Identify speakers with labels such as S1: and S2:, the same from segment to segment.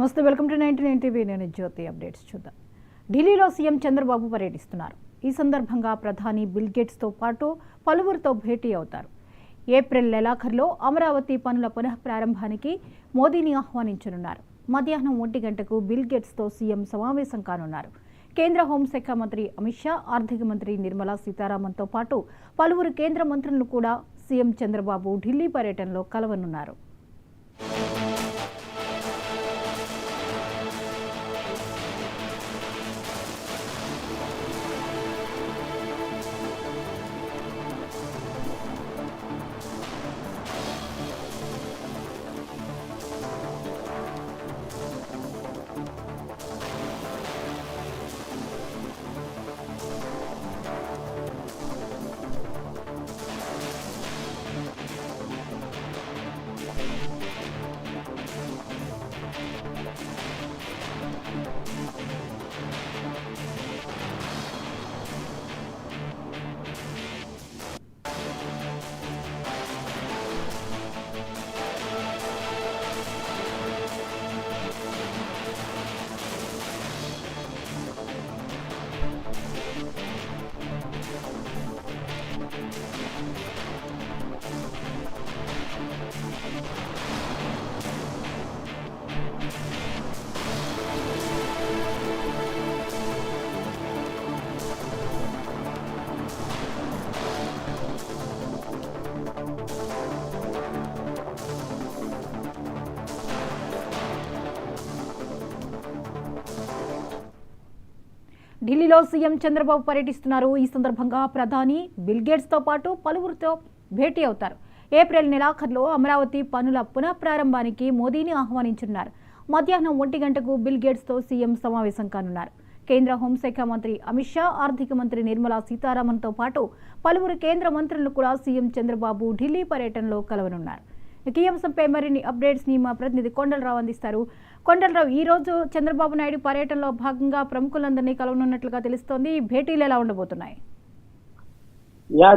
S1: నమస్తే, welcome to 99 TV. నేను జ్యోతి. Updates చూద్దాం. ఢిల్లీలో సీఎం చంద్రబాబు పర్యటిస్తున్నారు. ఈ సందర్భంగా ప్రధాని బిల్ గేట్స్తో పాటు పలువురితో భేటీ అవుతారు. ఏప్రిల్ నెలాఖరులో అమరావతి పనుల పునః ప్రారంభానికి మోదీని ఆహ్వానించనున్నారు. మధ్యాహ్నం 1 గంటకు బిల్ గేట్స్తో సీఎం సమావేశం కానున్నారు. కేంద్ర హోంశాఖ మంత్రి అమిత్ షా, ఆర్థిక మంత్రి నిర్మలా సీతారామన్తో పాటు పలువురు కేంద్ర మంత్రులను కూడా సీఎం చంద్రబాబు ఢిల్లీ పర్యటనలో కలవనున్నారు. ఢిల్లీలో సీఎం చంద్రబాబు పర్యటిస్తున్నారు. ఈ సందర్భంగా ప్రధాని బిల్ గేట్స్తో పాటు పలువురితో భేటీ అవుతారు. ఏప్రిల్ నెలాఖరులో అమరావతి పనుల పునఃప్రారంభానికి మోదీని ఆహ్వానించనున్నారు. మధ్యాహ్నం 1 గంటకు బిల్ గేట్స్తో సీఎం సమావేశం కానున్నారు. కేంద్ర హోంశాఖ మంత్రి అమిత్ షా, ఆర్థిక మంత్రి నిర్మలా సీతారామన్తో పాటు పలువురు కేంద్ర మంత్రులను కూడా సీఎం చంద్రబాబు ఢిల్లీ పర్యటనలో కలవనున్నారు. ఈ అంశంపై మరిన్ని అప్డేట్స్ ని మా ప్రతినిధి కొండలరావు అందిస్తారు. కొండలరావు, ఈ రోజు చంద్రబాబు నాయుడు పర్యటనలో భాగంగా ప్రముఖులందరినీ కలవనున్నట్లుగా తెలుస్తోంది. భేటీలు ఎలా ఉండబోతున్నాయి?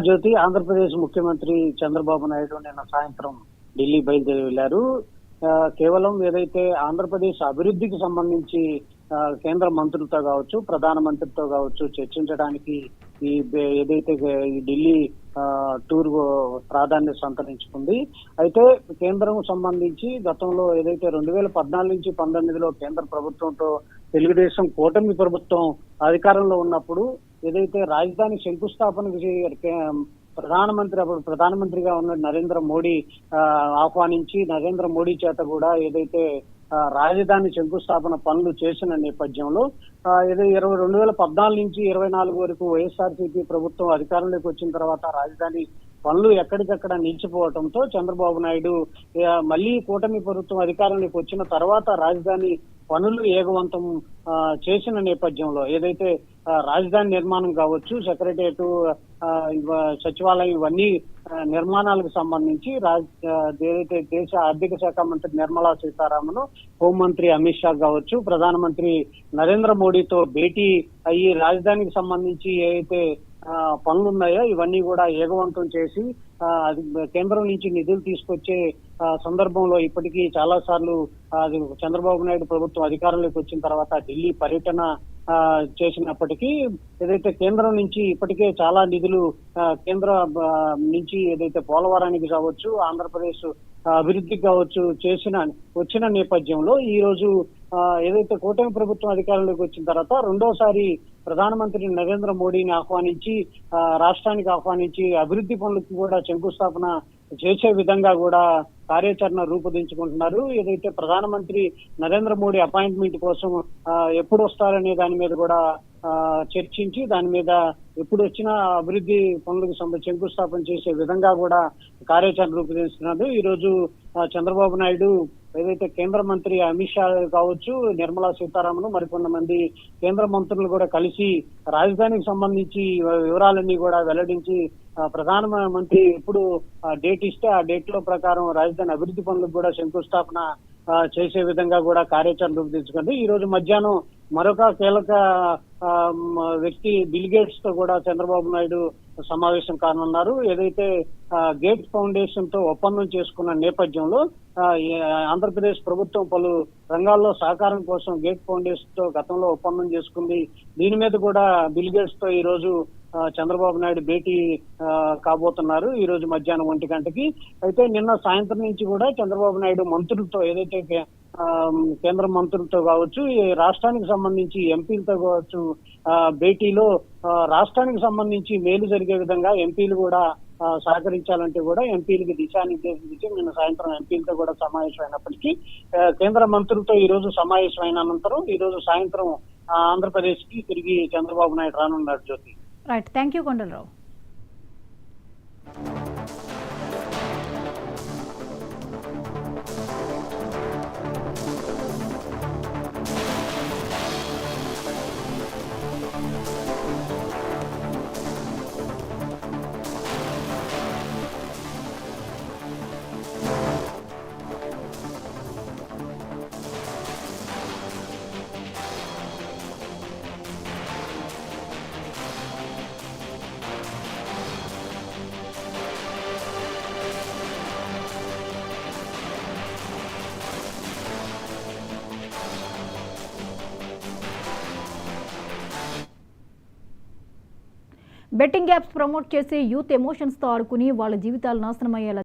S2: జ్యోతి, ఆంధ్రప్రదేశ్ ముఖ్యమంత్రి చంద్రబాబు నాయుడు నిన్న సాయంత్రం ఢిల్లీ బయలుదేరి వెళ్లారు. కేవలం ఏదైతే ఆంధ్రప్రదేశ్ అభివృద్ధికి సంబంధించి కేంద్ర మంత్రులతో కావచ్చు, ప్రధానమంత్రితో కావచ్చు చర్చించడానికి ఏదైతే ఈ ఢిల్లీ టూర్ ప్రాధాన్యత సంతరించుకుంది. అయితే కేంద్రం సంబంధించి గతంలో ఏదైతే 2014 నుంచి 19లో కేంద్ర ప్రభుత్వంతో తెలుగుదేశం కూటమి ప్రభుత్వం అధికారంలో ఉన్నప్పుడు ఏదైతే రాజధాని శంకుస్థాపనకి ప్రధానమంత్రిగా ఉన్న నరేంద్ర మోడీ ఆహ్వానించి నరేంద్ర మోడీ చేత కూడా ఏదైతే రాజధాని శంకుస్థాపన పనులు చేసిన నేపథ్యంలో 2014 నుంచి 24 వరకు వైఎస్ఆర్సీపీ ప్రభుత్వం అధికారంలోకి వచ్చిన తర్వాత రాజధాని పనులు ఎక్కడికక్కడ నిలిచిపోవడంతో చంద్రబాబు నాయుడు మళ్లీ కూటమి ప్రభుత్వం అధికారంలోకి వచ్చిన తర్వాత రాజధాని పనులు ఏగవంతం చేసిన నేపథ్యంలో ఏదైతే రాజధాని నిర్మాణం కావచ్చు, సెక్రటేరియట్, సచివాలయం ఇవన్నీ నిర్మాణాలకు సంబంధించి ఏదైతే దేశ ఆర్థిక శాఖ మంత్రి నిర్మలా సీతారామన్, హోంమంత్రి అమిత్ షా కావచ్చు, ప్రధానమంత్రి నరేంద్ర మోడీతో భేటీ అయ్యి రాజధానికి సంబంధించి ఏదైతే పనులు ఉన్నాయో ఇవన్నీ కూడా ఏగవంతం చేసి కేంద్రం నుంచి నిధులు తీసుకొచ్చే సందర్భంలో ఇప్పటికీ చాలా సార్లు చంద్రబాబు నాయుడు ప్రభుత్వం అధికారంలోకి వచ్చిన తర్వాత ఢిల్లీ పర్యటన చేసినప్పటికీ ఏదైతే కేంద్రం నుంచి ఇప్పటికే చాలా నిధులు కేంద్ర నుంచి ఏదైతే పోలవరానికి కావచ్చు, ఆంధ్రప్రదేశ్ అభివృద్ధికి కావచ్చు వచ్చిన నేపథ్యంలో ఈ రోజు ఏదైతే కూటమి ప్రభుత్వం అధికారంలోకి వచ్చిన తర్వాత రెండోసారి ప్రధానమంత్రి నరేంద్ర మోడీని ఆహ్వానించి రాష్ట్రానికి ఆహ్వానించి అభివృద్ధి పనులకు కూడా శంకుస్థాపన చేసే విధంగా కూడా కార్యాచరణ రూపొందించుకుంటున్నారు. ఏదైతే ప్రధానమంత్రి నరేంద్ర మోడీ అపాయింట్మెంట్ కోసం ఎప్పుడు వస్తారనే దాని మీద కూడా చర్చించి దాని మీద ఎప్పుడు వచ్చినా అభివృద్ధి పనులకు శంకుస్థాపన చేసే విధంగా కూడా కార్యాచరణ రూపొందిస్తున్నారు. ఈ రోజు చంద్రబాబు నాయుడు ఏదైతే కేంద్ర మంత్రి అమిత్ షా కావచ్చు, నిర్మలా సీతారామన్, మరికొంతమంది కేంద్ర మంత్రులు కూడా కలిసి రాజధానికి సంబంధించి వివరాలన్నీ కూడా వెల్లడించి ప్రధానమంత్రి ఎప్పుడు డేట్ ఇస్తే ఆ డేట్ లో ప్రకారం రాజధాని అభివృద్ధి పనులకు కూడా శంకుస్థాపన చేసే విధంగా కూడా కార్యాచరణ రూపొందించుకుంది. ఈ రోజు మధ్యాహ్నం మరొక కీలక వ్యక్తి బిల్ గేట్స్ తో కూడా చంద్రబాబు నాయుడు సమావేశం కానున్నారు. ఏదైతే గేట్ ఫౌండేషన్ తో ఒప్పందం చేసుకున్న నేపథ్యంలో ఆంధ్రప్రదేశ్ ప్రభుత్వం పలు రంగాల్లో సహకారం కోసం గేట్ ఫౌండేషన్ తో గతంలో ఒప్పందం చేసుకుంది. దీని మీద కూడా బిల్ గేట్స్ తో ఈ రోజు చంద్రబాబు నాయుడు భేటీ కాబోతున్నారు ఈ రోజు మధ్యాహ్నం 1 గంటకి. అయితే నిన్న సాయంత్రం నుంచి కూడా చంద్రబాబు నాయుడు మంత్రులతో ఏదైతే కేంద్ర మంత్రులతో కావచ్చు, ఈ రాష్ట్రానికి సంబంధించి ఎంపీలతో కావచ్చు భేటీలో రాష్ట్రానికి సంబంధించి మేలు జరిగే విధంగా ఎంపీలు కూడా సహకరించాలంటే కూడా ఎంపీలకి దిశానిర్దేశం ఇచ్చి నిన్న సాయంత్రం ఎంపీలతో కూడా సమావేశం అయినప్పటికీ కేంద్ర మంత్రులతో ఈ రోజు సమావేశం అయిన అనంతరం ఈ రోజు సాయంత్రం ఆంధ్రప్రదేశ్ కి తిరిగి చంద్రబాబు నాయుడు రానున్నారు. Jyothi.
S1: Right, thank you Kondalarao. Betting apps promote చేసి యూత్ ఎమోషన్స్ తో ఆడుకుని వాళ్ళ జీవితాలు నాశనం అయ్యేలా